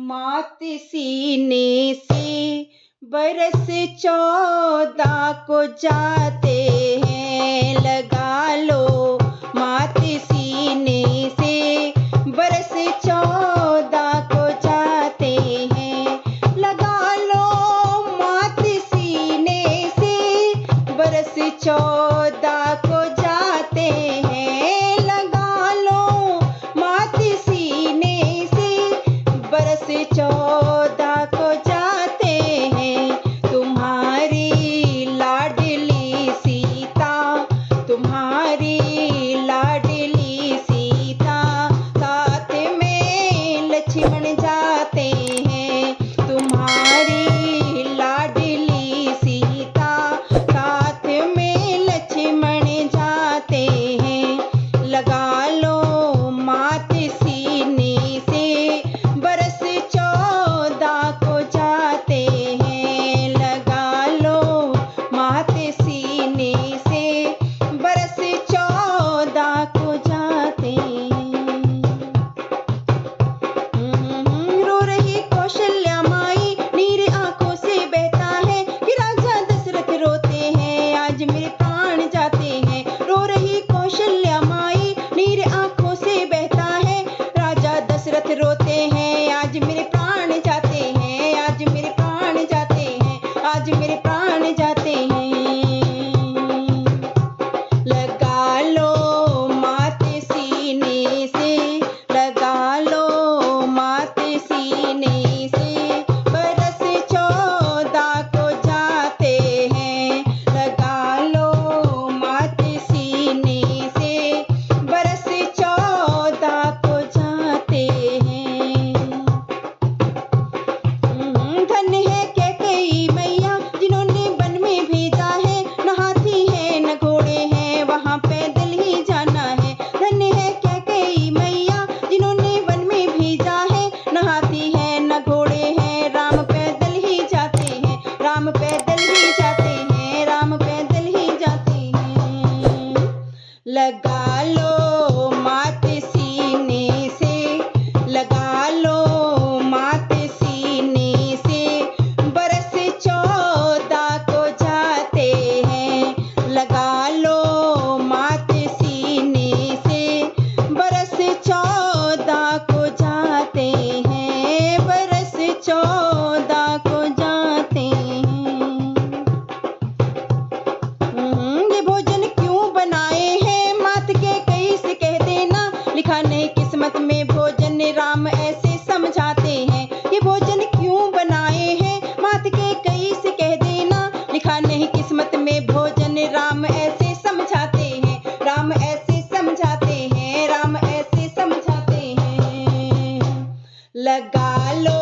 मात सीने से बरस 14 को जाते हैं। लगा लो मात सीने से बरस 14 को जाते हैं। लगा लो मात सीने से बरस 14 को जाते हैं। लगा लो मात सीने से बरस 14 को जाते हैं। तुम्हारी लाडली सीता, तुम्हारी लाडली सीता, साथ में लक्ष्मण जाते हैं। तुम्हारी लाडली सीता, साथ में लक्ष्मण जाते हैं। लगा लो मात सीने से बरस 14 को जाते हैं। लगा लो मात सीने से बरस 14 को जाते हैं। रो रही कौशल्या माई, नीर आंखों से बहता है कि राजा दशरथ रोते हैं, आज मेरे प्राण जाते हैं। रो रही कौशल्या माई, नीर आंखों से बहता है, राजा दशरथ रोते हैं, आज मेरे प्राण जाते हैं, आज मेरे प्राण जाते हैं, आज मेरे प्राण जाते हैं। लगा लो मात सीने से, लगा लो मात सीने से बरस 14 को जाते हैं। लगा लो मात सीने से बरस 14 को जाते हैं। धन्य है कैकेयी मैया जिन्होंने वन में भेजा है, न हाथी है न घोड़े हैं, वहाँ पैदल ही जाना है। धन्य है कैकेयी मैया जिन्होंने वन में भेजा है, न हाथी है न घोड़े हैं, राम पैदल ही जाते हैं, राम पैदल ही जाते हैं, राम पैदल ही जाते हैं। लगा लो मात सीने से, लगा लो मात सीने से बरस 14 को जाते हैं। लगा लो मात सीने से बरस 14 को जाते हैं, बरस 14 को जाते हैं। ये भोजन क्यों बनाए हैं, मात के कई से कह देना, लिखा नहीं किस्मत में भोजन, राम ऐसे समझाते हैं। ये भोजन क्यों बनाए हैं, मात के कई से कह देना, लिखा नहीं किस्मत में भोजन, राम ऐसे समझाते हैं, राम ऐसे समझाते हैं, राम ऐसे समझाते हैं। लगा लो